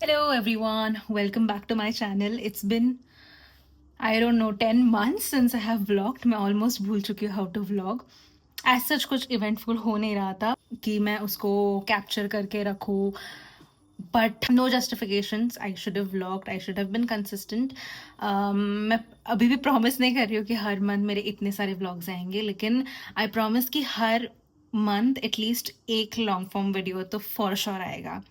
Hello everyone, welcome back to my channel. It's been I don't know 10 months since I have vlogged. मैं almost भूल चुकी हूँ how to vlog. As such कुछ eventful हो नहीं रहा था कि मैं उसको capture करके रखूँ. But no justifications. I should have vlogged. I should have been consistent. मैं अभी भी promise नहीं कर रही हूँ कि हर month मेरे इतने सारे vlogs आएंगे, लेकिन I promise कि हर month at least एक long form video तो for sure आएगा.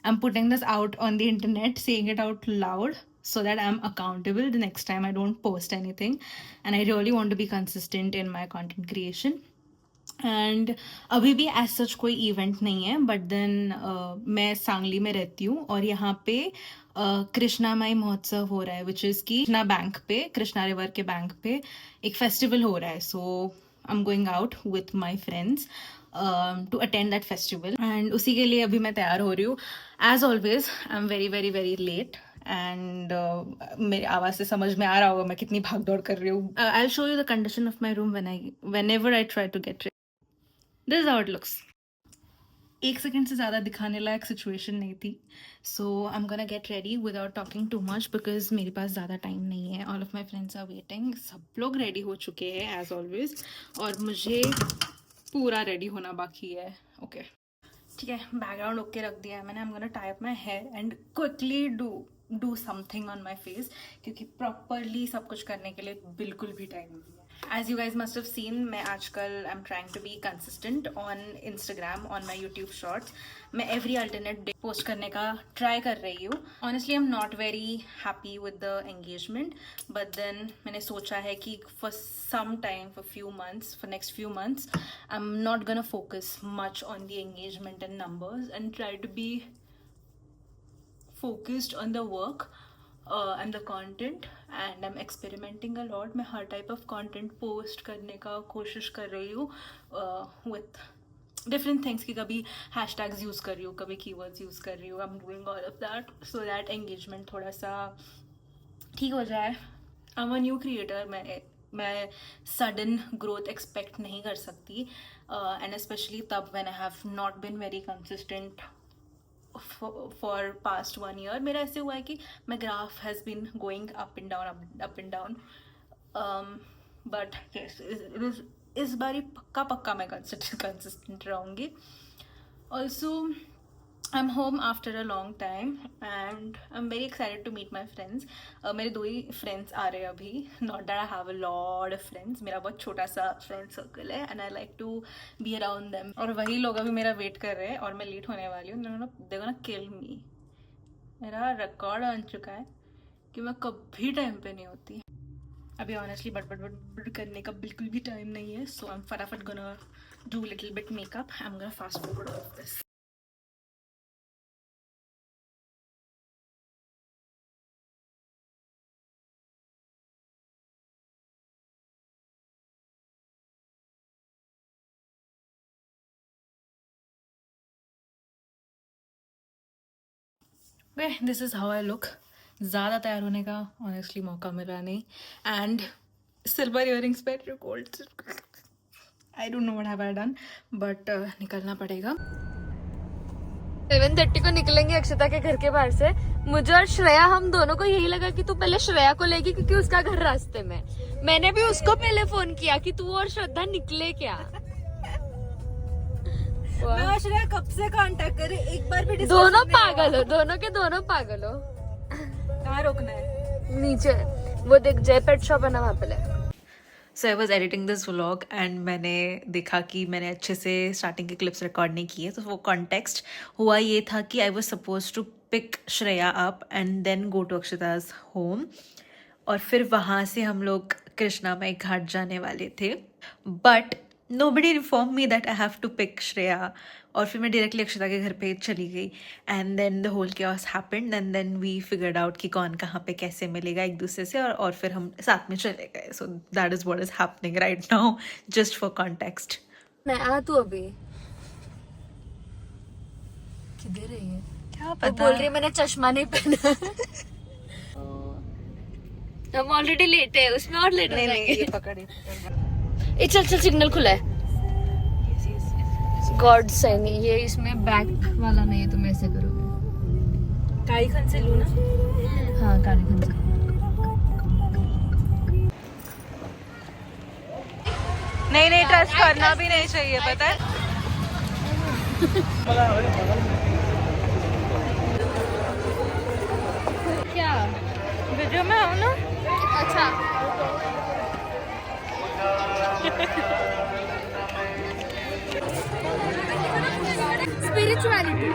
I'm putting this out on the internet, saying it out loud so that I'm accountable the next time I don't post anything. And I really want to be consistent in my content creation. And अभी भी as such कोई event नहीं है, but then मैं सांगली में रहती हूँ और यहाँ पे कृष्णा माई महोत्सव हो रहा है, विच इज़ की कृष्णा बैंक पे, कृष्णा रिवर के बैंक पे एक फेस्टिवल हो रहा है. So I am going out with my friends to attend that festival and उसी के लिए अभी मैं तैयार हो रही हूँ. As always I am very very very late and मेरी आवाज़ से समझ में आ रहा होगा मैं कितनी भाग दौड़ कर रही हूँ. I will show you the condition of my room whenever I try to get. This is how it looks. एक सेकेंड से ज़्यादा दिखाने लायक सिचुएशन नहीं थी. So I am gonna get ready without talking too much because मेरे पास ज़्यादा टाइम नहीं है. All of my friends are waiting. सब लोग रेडी हो चुके हैं एज ऑलवेज और मुझे पूरा रेडी होना बाकी है. ओके ठीक है, बैकग्राउंड ओके रख दिया है मैंने. I am gonna tie up my hair and quickly do something on my face क्योंकि प्रॉपरली सब कुछ करने के लिए बिल्कुल भी टाइम नहीं है. As you guys must have seen, मैं आजकल I'm trying to be consistent on Instagram, on my YouTube shorts. मैं every alternate day post करने का try कर रही हूँ. Honestly, I'm not very happy with the engagement, but then मैंने सोचा है कि for some time, for few months, for next few months, I'm not gonna focus much on the engagement and numbers and try to be focused on the work. and the content and I'm experimenting a lot. मैं हर type of content post करने का कोशिश कर रही हूँ with different things कि कभी hashtags use कर रही हूँ, कभी keywords यूज़ कर रही हूँ. I'm doing all of that so that engagement थोड़ा सा ठीक हो जाए. I'm a new creator. मैं sudden growth expect नहीं कर सकती and especially तब when I have not been very consistent for past 1 year. मेरा ऐसे हुआ है कि my graph has been going up and down. But yes, इस बारी पक्का मैं consistent रहूँगी. Also, I'm home after a long time and I'm very excited to meet my friends. मेरे 2 ही friends आ रहे हैं अभी. Not that I have a lot of friends. मेरा बहुत छोटा सा friend circle है and I like to be around them. और वही लोग अभी मेरा wait कर रहे हैं और मैं late होने वाली हूँ. They're gonna kill me. मेरा record बन चुका है कि मैं कभी टाइम पे नहीं होती. अभी honestly बट करने का बिल्कुल भी टाइम नहीं है. So I'm फटाफट gonna do little bit makeup. I'm gonna fast forward all of this. This is how I look. ज़्यादा तैयार होने का ऑनेस्टली मौका मिला नहीं and silver earrings very gold. I don't know what have I done but निकलना पड़ेगा. 7:30 को निकलेंगे अक्षता के घर के बाहर से. मुझे और श्रेया, हम दोनों को यही लगा कि तू पहले श्रेया को लेगी क्योंकि उसका घर रास्ते में. मैंने भी उसको पहले फोन किया कि तू और श्रद्धा निकले क्या. मैं श्रेया कब से कांटेक्ट करे, एक बार भी दोनों पागल हो, दोनों के दोनों पागल हो. कहाँ रोकना है? नीचे वो देख, जय पेट शॉप है ना वहाँ पे. So I was editing this vlog and मैंने देखा कि मैंने अच्छे से स्टार्टिंग की क्लिप्स रिकॉर्ड नहीं की है. तो वो कॉन्टेक्स्ट हुआ ये था कि I was suppose to pick Shreya up and then go to Akshata's home और फिर वहाँ से हम लोग कृष्णा माई घाट जाने वाले थे. But nobody informed me that I have to pick Shreya और फिर मैं डायरेक्टली अक्षता के घर पे चली गई and then the whole chaos happened and then we figured out कि कौन कहाँ पे कैसे मिलेगा एक दूसरे से और फिर हम साथ में चले गए. So that is what is happening right now, just for context. मैं आ तू अभी किधर है ये? क्या वो बोल रही है मैंने चश्मा नहीं पहना. हम ऑलरेडी लेट है, उसमें और लेट हो जाएंगे. ये पकड़े. चल सिग्नल खुला है. गॉड साइन ये इसमें बैक वाला नहीं है, तुम ऐसे करोगे. काली खन से लूँ ना? हाँ काली खन से। नहीं ट्रस्ट करना भी नहीं चाहिए, पता है। क्या वीडियो में आओ ना। अच्छा स्पिरिचुअलिटी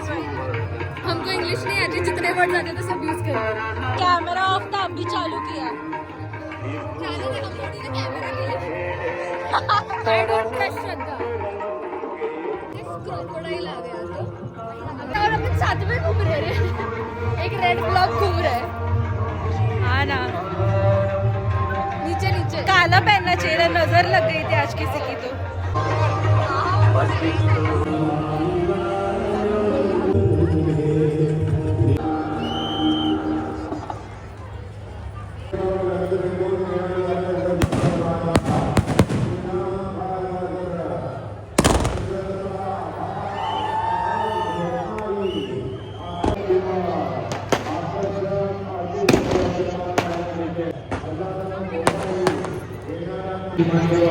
हमको इंग्लिश नहीं आती, जितने वर्ड आते थे सब यूज करें। कैमरा ऑफ था, अभी चालू किया। I don't trust Shraddha. This crocodile आ गया तो। और अपन साथ में घूम रहे हैं, एक रेड ब्लॉक घूम रहा है। हाँ ना, नीचे नीचे काला पहनना चाहिए, नजर लग गई थी आज किसी की तो।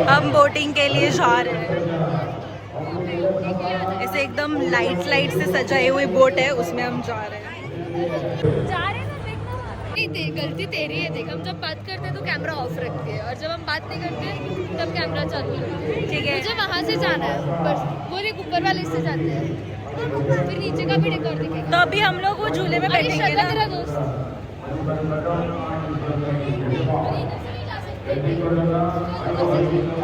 हम बोटिंग के लिए जा रहे हैं। ऐसे एकदम लाइट से सजाई हुई बोट है, उसमें हम जा रहे हैं। जा रहे ना, देखना नहीं दे, गलती तेरी है। देख हम जब बात करते हैं तो कैमरा ऑफ रखते हैं, और जब हम बात नहीं करते तब कैमरा चालू रखते हैं। ठीक है। मुझे वहाँ से जाना है, बस वो देख ऊपर वाले से जाते हैं, फिर नीचे का भी डेकोर दिखेगा। तो अभी हम लोग वो झूले में अरे बैठेंगे श्रद्धा ना। तेरा दोस्त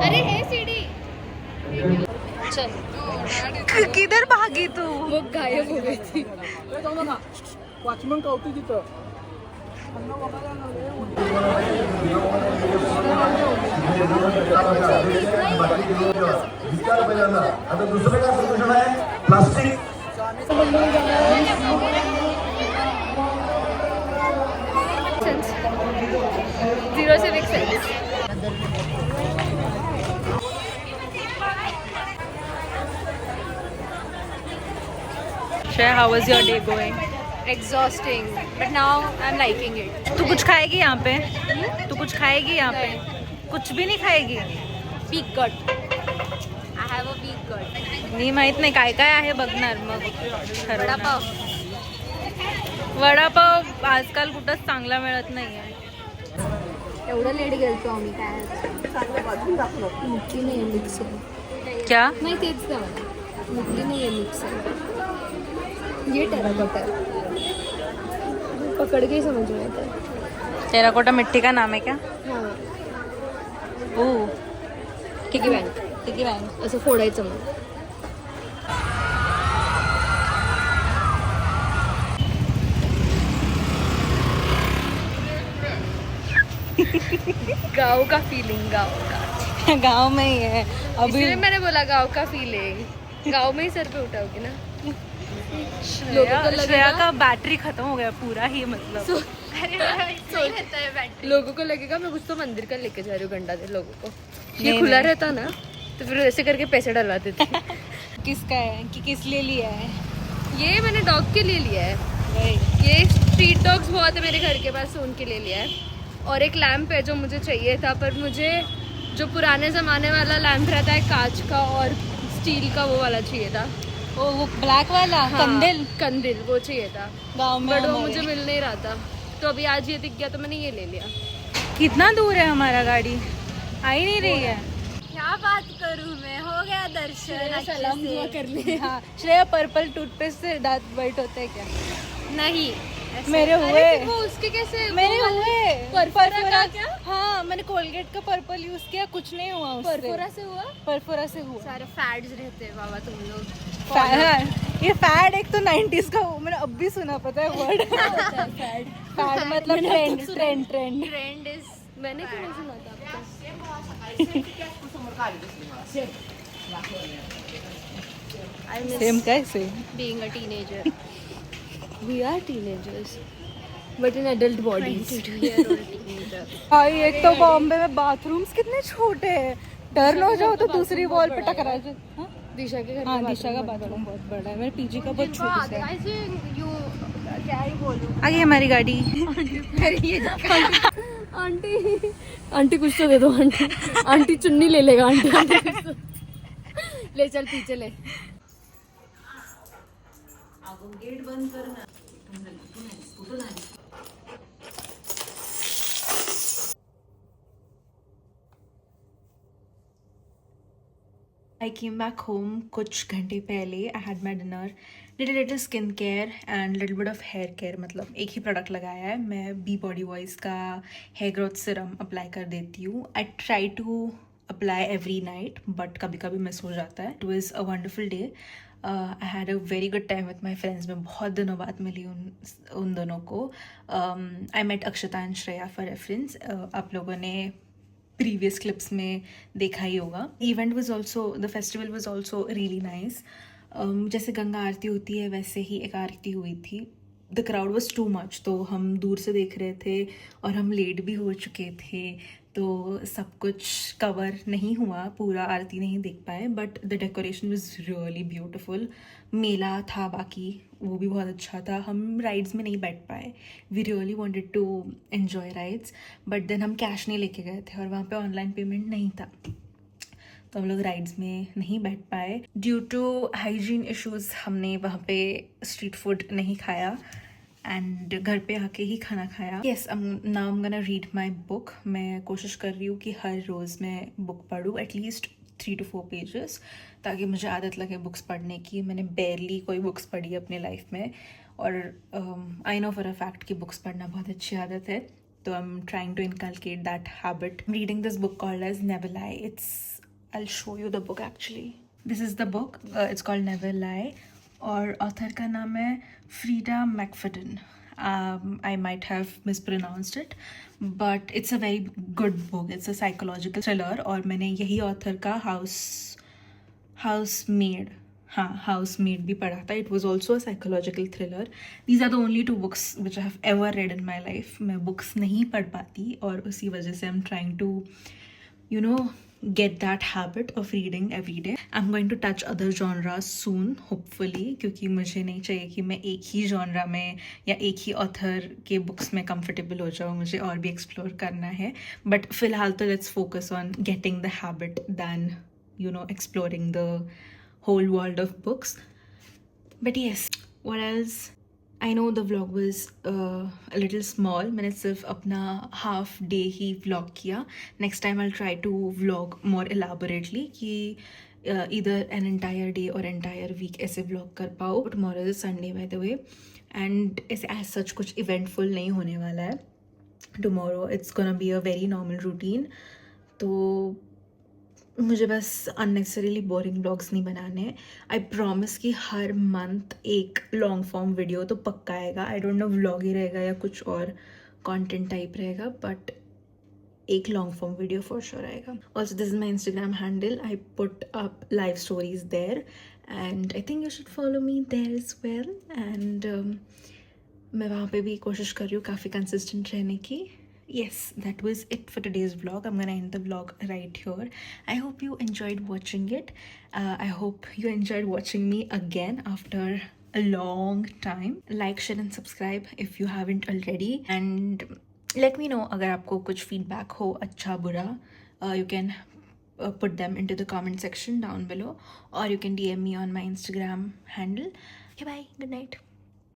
अरे है सीढ़ी। चल किधर भागी तू? वो गायब हो गई थी। वॉचमन का होती तिथं आता दुसरं काय प्रदूषण आहे प्लास्टिक जीरो से big sense. Shreya, how was your day going? Exhausting, but now I'm liking it. तू कुछ खाएगी यहाँ पे? तू कुछ खाएगी यहाँ पे? कुछ भी नहीं खाएगी? Big gut. I have a big gut. नाही माहित नाही काय काय आहे बघणार मग ठरवणार. वडापाव. वडापाव आजकाल कुठंच चांगला मिळत नाहीये. एवढं लेट गेलतो आम्ही, काय मुक्ती नाही आहे मिक्सर. क्या? नाही तेच का मुक्ती नाही आहे मिक्सर. ये टेराकोटा है, पकड़ के ही समझ में आता है। टेराकोटा मिट्टी का नाम है क्या? हाँ ओह, पिगी बँक, पिगी बँक. असं फोडायचं मग. गाँव का फीलिंग, गाँव का. गांव में ही है अभी. इसलिए मैंने बोला गाँव का फीलिंग. गाँव में ही सर पे उठाओगे ना. श्रेया का बैटरी खत्म हो गया पूरा ही, मतलब लोगों को लगेगा मैं कुछ तो मंदिर का लेके जा रही हूँ घंटा दे. लोगों को ये नहीं, खुला नहीं. रहता ना तो फिर ऐसे करके पैसे डलवा देते. किसका है कि किस लिए लिया है? ये मैंने डॉग के लिए लिया है. वही. ये स्ट्रीट डॉग्स बहुत है मेरे घर के पास, तो उनके लिए लिया है. और एक लैम्प है जो मुझे चाहिए था, पर मुझे जो पुराने ज़माने वाला लैम्प रहता है कांच का और स्टील का, वो वाला चाहिए था. वो ब्लैक वाला. हाँ, कंदिल कंदिल वो चाहिए था, गांव में बट वो हमारे. मुझे मिल नहीं रहा था. तो अभी आज ये दिख गया तो मैंने ये ले लिया. कितना दूर है हमारा गाड़ी? आ ही नहीं रही है. क्या बात करूँ मैं, हो गया दर्शन सलाम अच्छे दुआ से। कर लिए. हाँ श्रेया, पर्पल टूथपेस्ट से दांत वाइट होते हैं क्या? नहीं मेरे अरे हुए. फिर वो उसके कैसे मेरे वो वाला- हुए. परफोरा का क्या? हाँ मैंने कोलगेट का पर्पल यूज किया, कुछ नहीं हुआ उससे. परफोरा से हुआ. परफोरा से हुआ. सारे फैड्स रहते हैं बाबा तुम लोग. ये फैड एक तो 90s का, वो मैंने अब भी सुना, पता है वर्ड. फैड मतलब trend trend trend. Trend is, मैंने क्यों नहीं सुना था अब तक. सेम कैसे? being a teenager. We are teenagers, but in adult bodies. 22-year-old teenager. भाई एक तो बॉम्बे में बाथरूम्स कितने छोटे हैं, टर्न हो जाओ तो दूसरी वॉल पे टकरा जाए. दिशा के घर हाँ में दिशा का बाथरूम बहुत बड़ा है, मेरे पीजी का बहुत छोटा सा है. I think you क्या ही बोलूं। आ गई हमारी गाड़ी। आंटी आंटी कुछ तो दे दो आंटी। आंटी चुन्नी ले लेगा आंटी। आंटी कुछ तो। ले चल पीछे ले। गेट बंद करना। I came back home कुछ घंटे पहले. I had my dinner, did a little skin care and little bit of hair care. मतलब एक ही प्रोडक्ट लगाया है. मैं बी बॉडी वॉइस का हेयर ग्रोथ सिरम अप्लाई कर देती हूँ. I try to apply every night, but कभी कभी मिस हो जाता है. It was a wonderful day. I had a very good time with my friends. मैं बहुत दिनों बाद मिली उन दोनों को. I met Akshata and Shreya for reference. आप लोगों ने प्रीवियस क्लिप्स में देखा ही होगा. Event was also, the festival was also really nice. जैसे गंगा आरती होती है वैसे ही एक आरती हुई थी. The crowd was too much, तो हम दूर से देख रहे थे और हम लेट भी हो चुके थे, तो सब कुछ कवर नहीं हुआ, पूरा आरती नहीं देख पाए. But the decoration was really beautiful. मेला था बाकी, वो भी बहुत अच्छा था. हम राइड्स में नहीं बैठ पाए. We really wanted to enjoy rides, but then हम कैश नहीं लेके गए थे और वहाँ पे ऑनलाइन पेमेंट नहीं था, तो हम लोग राइड्स में नहीं बैठ पाए. ड्यू टू हाइजीन इश्यूज हमने वहाँ पे स्ट्रीट फूड नहीं खाया एंड घर पे आके ही खाना खाया. Yes, now I am gonna read my book. मैं कोशिश कर रही हूँ कि हर रोज़ मैं बुक पढूँ, एटलीस्ट 3 to 4 पेजेस, ताकि मुझे आदत लगे बुक्स पढ़ने की. मैंने बेयरली कोई बुक्स पढ़ी अपने लाइफ में, और I know for a fact कि बुक्स पढ़ना बहुत अच्छी आदत है, तो I am trying to inculcate that habit. Reading this book called as never lie. I'll show you the book actually. This is the book. It's called Never Lie. और author का नाम है Frida मैकफर्टन. I might have mispronounced it, but it's a very good book. It's a psychological thriller. और मैंने यही author का Housemaid भी पढ़ा था. It was also a psychological thriller. These are the only 2 books which I have ever read in my life. मैं books नहीं पढ़ पाती और उसी वजह से I'm trying to, get that habit of reading every day. I'm going to touch other genres soon, hopefully, क्योंकि मुझे नहीं चाहिए कि मैं एक ही genre में या एक ही author के books में comfortable हो जाऊँ. मुझे और भी explore करना है. But फिलहाल तो let's focus on getting the habit than, exploring the whole world of books. But yes, what else? I know the vlog was a little small. मैंने सिर्फ अपना half day ही vlog किया. Next time I'll try to vlog more elaborately कि either an entire day or entire week ऐसे vlog कर पाओ. Tomorrow is Sunday by the way, and ऐसे as such कुछ eventful नहीं होने वाला है. Tomorrow it's gonna be a very normal routine. तो मुझे बस अननेसेसरीली बोरिंग ब्लॉग्स नहीं बनाने. आई प्रॉमिस कि हर मंथ एक लॉन्ग फॉर्म वीडियो तो पक्का आएगा. आई डोंट नो व्लॉग ही रहेगा या कुछ और कंटेंट टाइप रहेगा, बट एक long form video for sure आएगा. Also this is my Instagram handle. I put up live stories there and I think you should follow me there as well. And मैं वहाँ पे भी कोशिश कर रही हूँ काफ़ी कंसिस्टेंट रहने की. Yes, that was it for today's vlog. I'm gonna end the vlog right here. I hope you enjoyed watching it. I hope you enjoyed watching me again after a long time. Like, share and subscribe if you haven't already. And let me know अगर आपको कुछ feedback हो, अच्छा बुरा. You can put them into the comment section down below, or you can DM me on my Instagram handle. Okay, bye. Good night.